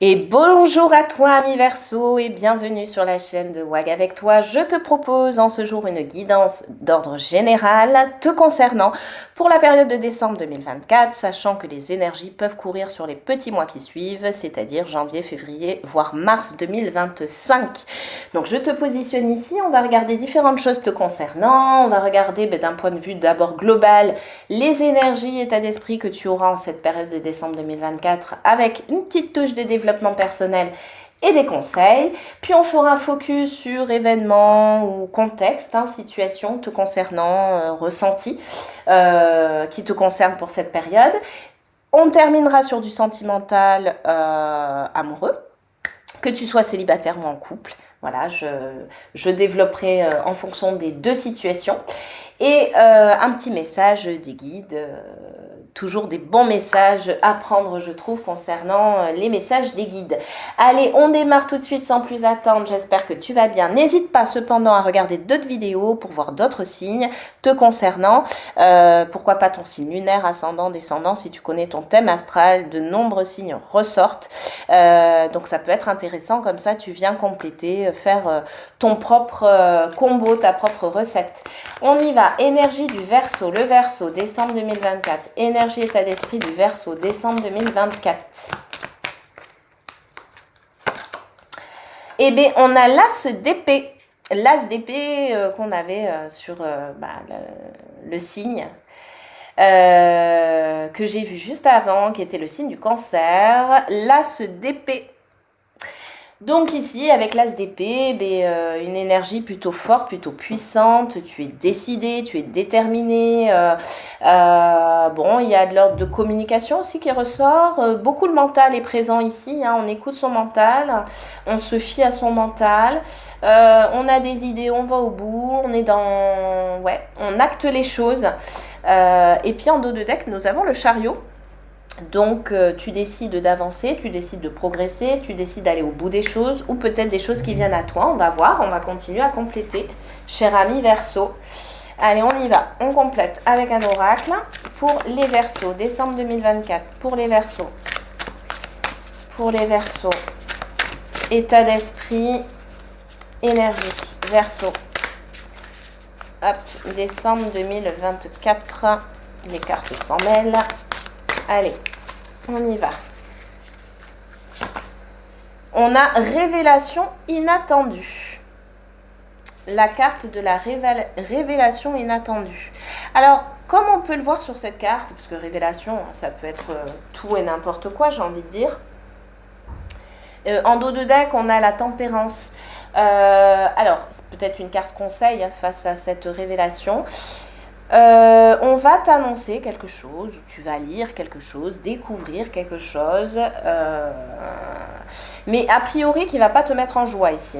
Et bonjour à toi, ami Verseau, et bienvenue sur la chaîne de WAG avec toi. Je te propose en ce jour une guidance d'ordre général te concernant pour la période de décembre 2024, sachant que les énergies peuvent courir sur les petits mois qui suivent, c'est-à-dire janvier, février, voire mars 2025. Donc je te positionne ici, on va regarder différentes choses te concernant, on va regarder d'un point de vue d'abord global les énergies, état d'esprit que tu auras en cette période de décembre 2024 avec une petite touche de développement personnel et des conseils. Puis on fera un focus sur événements ou contexte, situation te concernant, ressenti, qui te concerne pour cette période. On terminera sur du sentimental amoureux, que tu sois célibataire ou en couple. Voilà, je développerai en fonction des deux situations. Et un petit message des guides, toujours des bons messages à prendre, je trouve, concernant les messages des guides. Allez, on démarre tout de suite sans plus attendre, j'espère que tu vas bien. N'hésite pas cependant à regarder d'autres vidéos pour voir d'autres signes te concernant. Pourquoi pas ton signe lunaire, ascendant, descendant, si tu connais ton thème astral, de nombreux signes ressortent. Donc ça peut être intéressant, comme ça tu viens compléter, faire ton propre combo, ta propre recette. On y va, énergie du Verseau, le Verseau, décembre 2024, énergie état d'esprit du Verseau, décembre 2024. Eh bien, on a l'As d'épée, qu'on avait sur le signe que j'ai vu juste avant, qui était le signe du Cancer, l'As d'épée. Donc ici, avec l'As d'épée, une énergie plutôt forte, plutôt puissante, tu es décidé, tu es déterminé. Bon, il y a de l'ordre de communication aussi qui ressort. Beaucoup le mental est présent ici, on écoute son mental, on se fie à son mental. On a des idées, on va au bout, on est dans... Ouais, on acte les choses. Et puis en dos de deck, nous avons le chariot. Donc tu décides d'avancer, tu décides de progresser, tu décides d'aller au bout des choses ou peut-être des choses qui viennent à toi. On va voir, on va continuer à compléter, cher ami Verseau. Allez, on y va, on complète avec un oracle pour les Verseaux, décembre 2024, pour les Verseaux. Pour les Verseaux, état d'esprit, énergie, Verseau. Hop, décembre 2024, les cartes s'en mêlent. Allez, on y va. On a révélation inattendue. La carte de la révélation inattendue. Alors, comme on peut le voir sur cette carte, parce que révélation, ça peut être tout et n'importe quoi, j'ai envie de dire. En dos de deck, on a la tempérance. Alors, c'est peut-être une carte conseil face à cette révélation. On va t'annoncer quelque chose, tu vas lire quelque chose, découvrir quelque chose, mais a priori qui ne va pas te mettre en joie ici.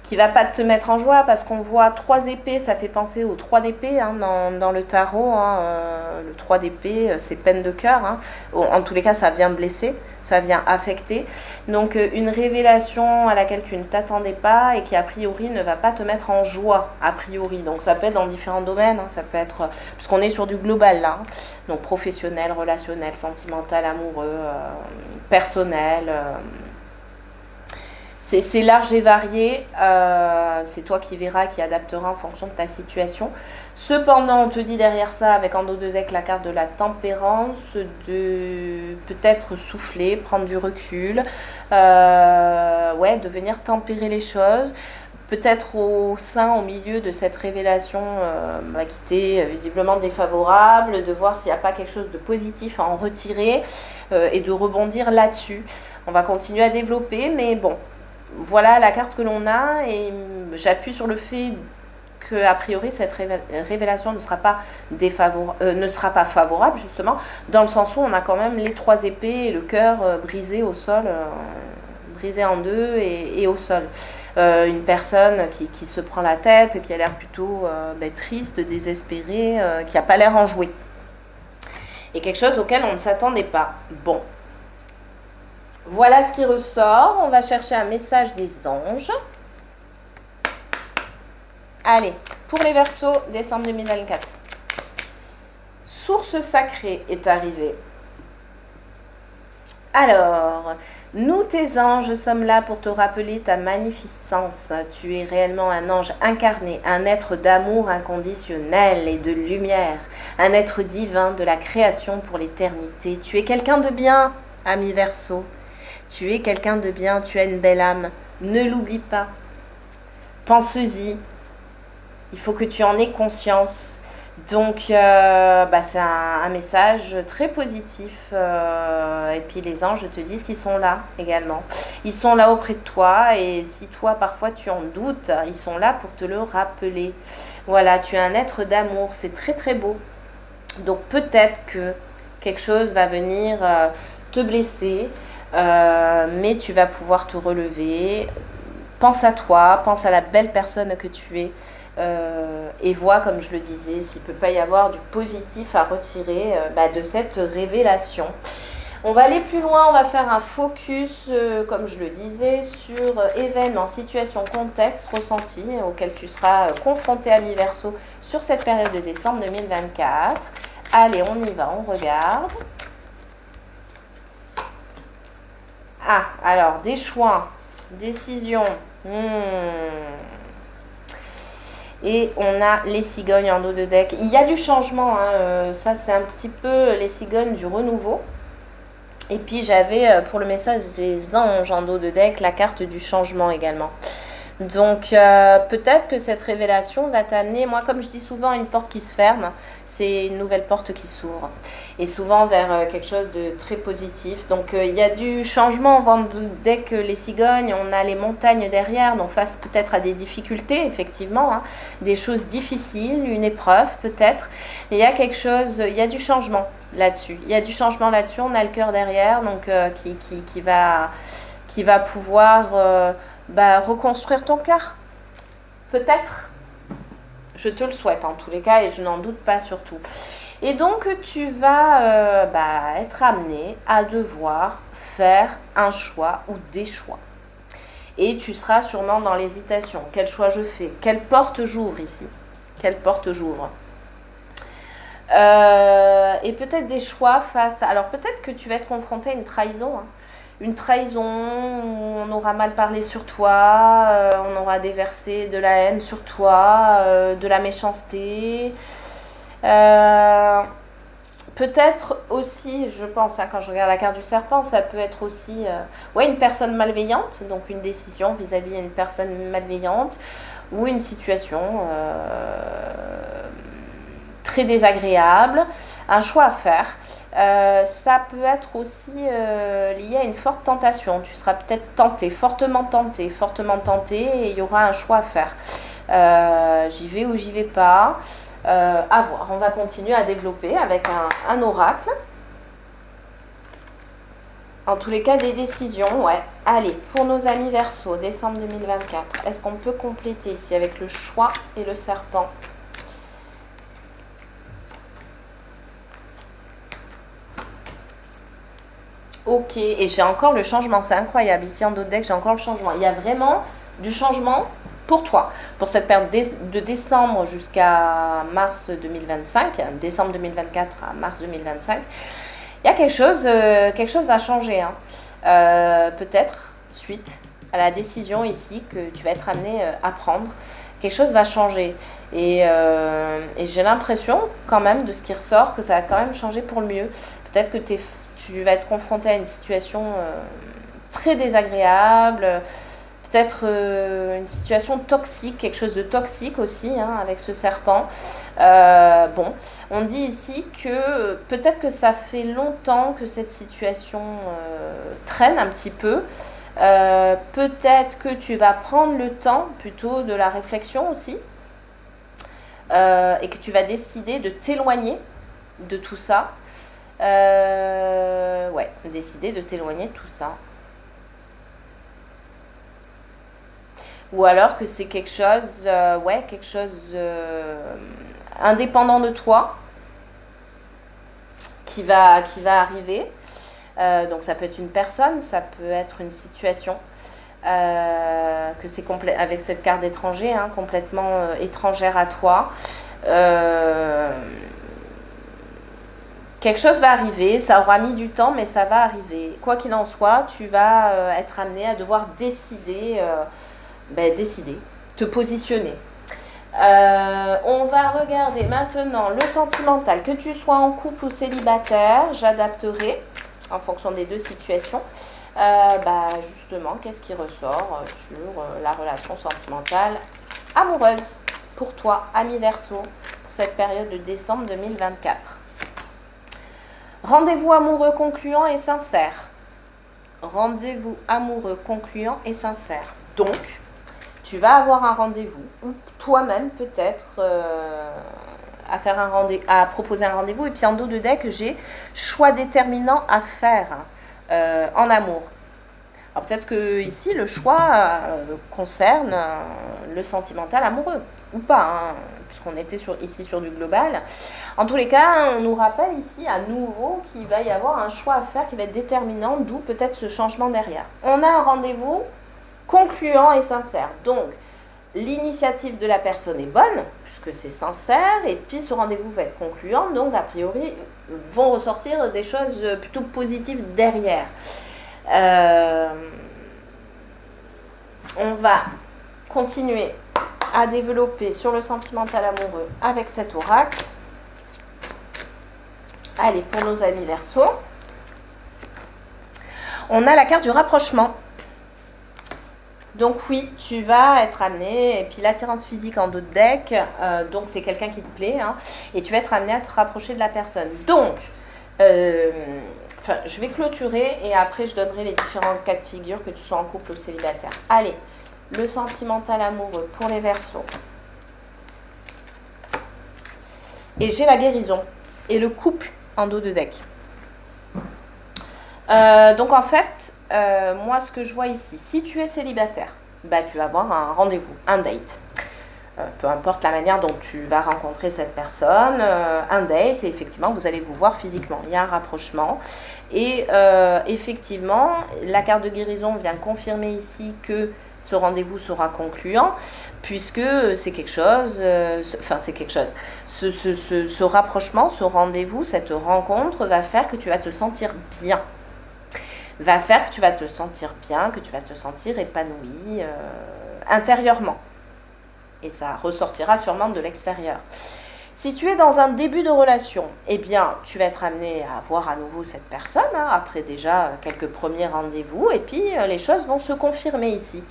Qui va pas te mettre en joie parce qu'on voit 3 épées, ça fait penser au 3 d'épée dans le tarot. Le 3 d'épée, c'est peine de cœur. En tous les cas, ça vient blesser, ça vient affecter. Donc une révélation à laquelle tu ne t'attendais pas et qui a priori ne va pas te mettre en joie, a priori. Donc ça peut être dans différents domaines, ça peut être, puisqu'on est sur du global là. Donc professionnel, relationnel, sentimental, amoureux, personnel. C'est large et varié, c'est toi qui verras, qui adaptera en fonction de ta situation. Cependant, on te dit derrière ça, avec en dos de deck la carte de la tempérance, de peut-être souffler, prendre du recul, de venir tempérer les choses. Peut-être au milieu de cette révélation qui t'est visiblement défavorable, de voir s'il n'y a pas quelque chose de positif à en retirer et de rebondir là-dessus. On va continuer à développer, mais bon. Voilà la carte que l'on a et j'appuie sur le fait que a priori cette révélation ne sera pas favorable justement dans le sens où on a quand même les 3 épées et le cœur brisé au sol, brisé en deux et au sol. Une personne qui se prend la tête, qui a l'air plutôt triste, désespérée, qui n'a pas l'air enjouée. Et quelque chose auquel on ne s'attendait pas. Bon. Voilà ce qui ressort. On va chercher un message des anges. Allez, pour les Verseaux, décembre 2024. Source sacrée est arrivée. Alors, nous, tes anges, sommes là pour te rappeler ta magnificence. Tu es réellement un ange incarné, un être d'amour inconditionnel et de lumière, un être divin de la création pour l'éternité. Tu es quelqu'un de bien, ami Verseau. Tu es quelqu'un de bien, tu as une belle âme. Ne l'oublie pas. Pense-y. Il faut que tu en aies conscience. Donc, c'est un message très positif. Et puis, les anges te disent qu'ils sont là également. Ils sont là auprès de toi. Et si toi, parfois, tu en doutes, ils sont là pour te le rappeler. Voilà, tu es un être d'amour. C'est très, très beau. Donc, peut-être que quelque chose va venir te blesser. Mais tu vas pouvoir te relever. Pense à toi. Pense à la belle personne que tu es. Et vois, comme je le disais, s'il ne peut pas y avoir du positif à retirer de cette révélation. On va aller plus loin, on va faire un focus, comme je le disais, sur événements, situations, contextes, ressentis auxquels tu seras confronté à mi-verso sur cette période de décembre 2024. Allez, on y va, on regarde. Ah, alors, des choix, décisions. Et on a les cigognes en dos de deck. Il y a du changement, hein. Ça c'est un petit peu les cigognes du renouveau. Et puis j'avais pour le message des anges en dos de deck la carte du changement également. Donc peut-être que cette révélation va t'amener, moi comme je dis souvent, une porte qui se ferme, c'est une nouvelle porte qui s'ouvre. Et souvent vers quelque chose de très positif. Donc il y a du changement dès que les cigognes, on a les montagnes derrière, donc face peut-être à des difficultés, effectivement, hein, des choses difficiles, une épreuve peut-être. Mais il y a quelque chose, il y a du changement là-dessus. Il y a du changement là-dessus, on a le cœur derrière, donc qui va pouvoir... reconstruire ton cœur. Peut-être. Je te le souhaite en tous les cas et je n'en doute pas surtout. Et donc tu vas être amené à devoir faire un choix ou des choix. Et tu seras sûrement dans l'hésitation. Quel choix je fais? Quelle porte j'ouvre ici? Quelle porte j'ouvre? Et peut-être des choix face à... Alors peut-être que tu vas être confronté à une trahison, hein. Une trahison, on aura mal parlé sur toi, on aura déversé de la haine sur toi, de la méchanceté. Peut-être aussi, je pense, hein, quand je regarde la carte du serpent, ça peut être aussi une personne malveillante, donc une décision vis-à-vis d'une personne malveillante, ou une situation très désagréable, un choix à faire. Ça peut être aussi lié à une forte tentation. Tu seras peut-être tenté, fortement tenté, et il y aura un choix à faire. J'y vais ou j'y vais pas. À voir. On va continuer à développer avec un oracle. En tous les cas, des décisions, ouais. Allez, pour nos amis Verseau, décembre 2024, est-ce qu'on peut compléter ici avec le choix et le serpent ? Ok, et j'ai encore le changement, c'est incroyable. Ici en dos de deck, j'ai encore le changement. Il y a vraiment du changement pour toi. Pour cette période de décembre jusqu'à mars 2025, décembre 2024 à mars 2025, il y a quelque chose va changer. Hein. Peut-être suite à la décision ici que tu vas être amené à prendre. Quelque chose va changer. Et j'ai l'impression quand même de ce qui ressort que ça va quand même changer pour le mieux. Peut-être que tu vas être confronté à une situation très désagréable, peut-être une situation toxique, quelque chose de toxique aussi, hein, avec ce serpent. On dit ici que peut-être que ça fait longtemps que cette situation traîne un petit peu. Peut-être que tu vas prendre le temps plutôt de la réflexion aussi et que tu vas décider de t'éloigner de tout ça. Décider de t'éloigner de tout ça. Ou alors que c'est quelque chose, indépendant de toi qui va arriver. Donc ça peut être une personne, ça peut être une situation. Que c'est avec cette carte d'étranger, hein, complètement étrangère à toi. quelque chose va arriver, ça aura mis du temps, mais ça va arriver. Quoi qu'il en soit, tu vas être amené à devoir décider, te positionner. On va regarder maintenant le sentimental. Que tu sois en couple ou célibataire, j'adapterai en fonction des deux situations. Justement, qu'est-ce qui ressort sur la relation sentimentale amoureuse pour toi, ami Verseau, pour cette période de décembre 2024. Rendez-vous amoureux concluant et sincère. Rendez-vous amoureux concluant et sincère. Donc, tu vas avoir un rendez-vous, ou toi-même peut-être à proposer un rendez-vous. Et puis en dos de deck, j'ai choix déterminant à faire en amour. Alors peut-être que ici le choix concerne le sentimental amoureux ou pas, hein, puisqu'on était ici sur du global. En tous les cas, on nous rappelle ici à nouveau qu'il va y avoir un choix à faire qui va être déterminant, d'où peut-être ce changement derrière. On a un rendez-vous concluant et sincère. Donc, l'initiative de la personne est bonne, puisque c'est sincère, et puis ce rendez-vous va être concluant, donc a priori, vont ressortir des choses plutôt positives derrière. On va continuer à développer sur le sentimental amoureux avec cet oracle. Allez, pour nos amis Verseau, on a la carte du rapprochement. Donc oui, tu vas être amené, et puis l'attirance physique en dos de deck, donc c'est quelqu'un qui te plaît, hein, et tu vas être amené à te rapprocher de la personne. Donc, je vais clôturer et après je donnerai les différents cas de figure, que tu sois en couple ou célibataire. Allez, le sentimental amoureux pour les Verseaux. Et j'ai la guérison et le couple en dos de deck. Donc en fait, moi ce que je vois ici, si tu es célibataire, tu vas avoir un rendez-vous, un date. Peu importe la manière dont tu vas rencontrer cette personne, un date, et effectivement vous allez vous voir physiquement, il y a un rapprochement. Et effectivement, la carte de guérison vient confirmer ici que ce rendez-vous sera concluant, puisque c'est quelque chose, ce rapprochement, ce rendez-vous, cette rencontre va faire que tu vas te sentir bien. Va faire que tu vas te sentir bien, que tu vas te sentir épanoui intérieurement. Et ça ressortira sûrement de l'extérieur. Si tu es dans un début de relation, eh bien, tu vas être amené à voir à nouveau cette personne, hein, après déjà quelques premiers rendez-vous, et puis les choses vont se confirmer ici.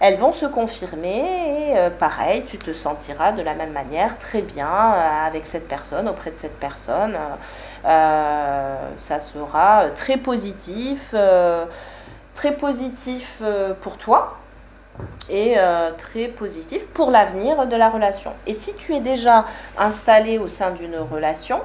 Elles vont se confirmer, et pareil, tu te sentiras de la même manière très bien avec cette personne, auprès de cette personne. Ça sera très positif pour toi. Et très positif pour l'avenir de la relation. Et si tu es déjà installé au sein d'une relation,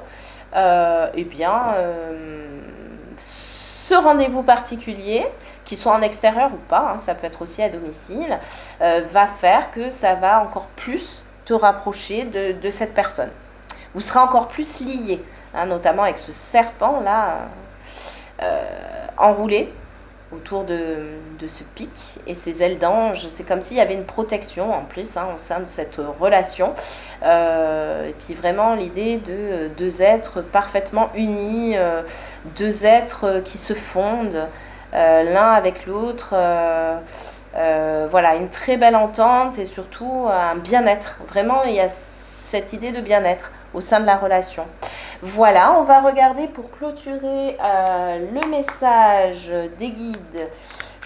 ce rendez-vous particulier, qu'il soit en extérieur ou pas, hein, ça peut être aussi à domicile, va faire que ça va encore plus te rapprocher de cette personne. Vous serez encore plus liés, hein, notamment avec ce serpent là enroulé autour de ce pic et ses ailes d'ange. C'est comme s'il y avait une protection en plus, hein, au sein de cette relation. Et puis vraiment l'idée de deux êtres parfaitement unis, deux êtres qui se fondent l'un avec l'autre. Voilà, une très belle entente et surtout un bien-être. Vraiment, il y a cette idée de bien-être au sein de la relation. Voilà, on va regarder pour clôturer le message des guides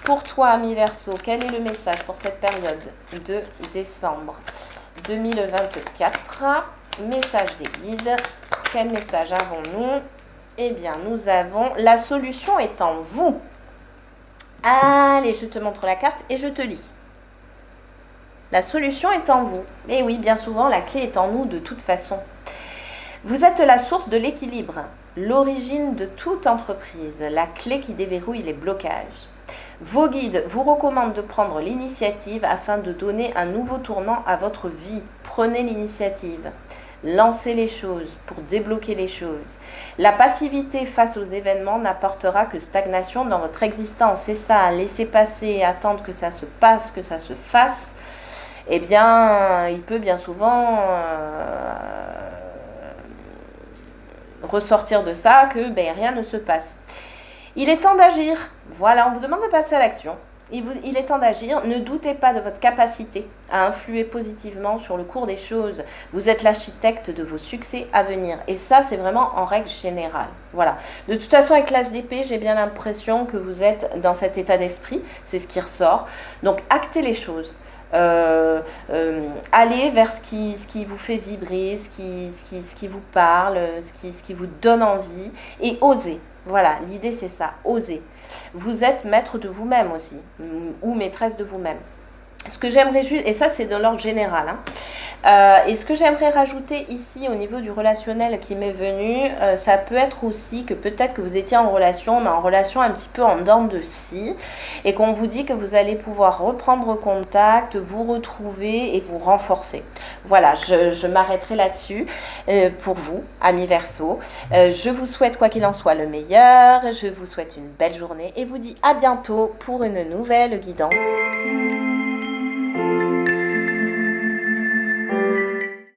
pour toi, ami Verseau. Quel est le message pour cette période de décembre 2024? Message des guides. Quel message avons-nous? Eh bien, nous avons la solution est en vous. Allez, je te montre la carte et je te lis. La solution est en vous. Et oui, bien souvent, la clé est en nous de toute façon. Vous êtes la source de l'équilibre, l'origine de toute entreprise, la clé qui déverrouille les blocages. Vos guides vous recommandent de prendre l'initiative afin de donner un nouveau tournant à votre vie. Prenez l'initiative. Lancez les choses pour débloquer les choses. La passivité face aux événements n'apportera que stagnation dans votre existence. C'est ça, laisser passer, attendre que ça se passe, que ça se fasse. Eh bien, il peut bien souvent ressortir de ça que rien ne se passe. Il est temps d'agir. Voilà, on vous demande de passer à l'action. Il est temps d'agir. Ne doutez pas de votre capacité à influer positivement sur le cours des choses. Vous êtes l'architecte de vos succès à venir. Et ça, c'est vraiment en règle générale. Voilà. De toute façon, avec l'As d'épée, j'ai bien l'impression que vous êtes dans cet état d'esprit. C'est ce qui ressort. Donc, actez les choses. Allez vers ce qui vous fait vibrer, ce qui vous parle, ce qui vous donne envie. Et osez. Voilà, l'idée c'est ça, oser. Vous êtes maître de vous-même aussi, ou maîtresse de vous-même. Ce que j'aimerais juste, et ça c'est de l'ordre général, et ce que j'aimerais rajouter ici au niveau du relationnel qui m'est venu, ça peut être aussi que peut-être que vous étiez en relation, mais en relation un petit peu en dents de scie, et qu'on vous dit que vous allez pouvoir reprendre contact, vous retrouver et vous renforcer. Voilà, je m'arrêterai là-dessus pour vous, amis Verseau. Je vous souhaite quoi qu'il en soit le meilleur, je vous souhaite une belle journée et vous dis à bientôt pour une nouvelle guidance.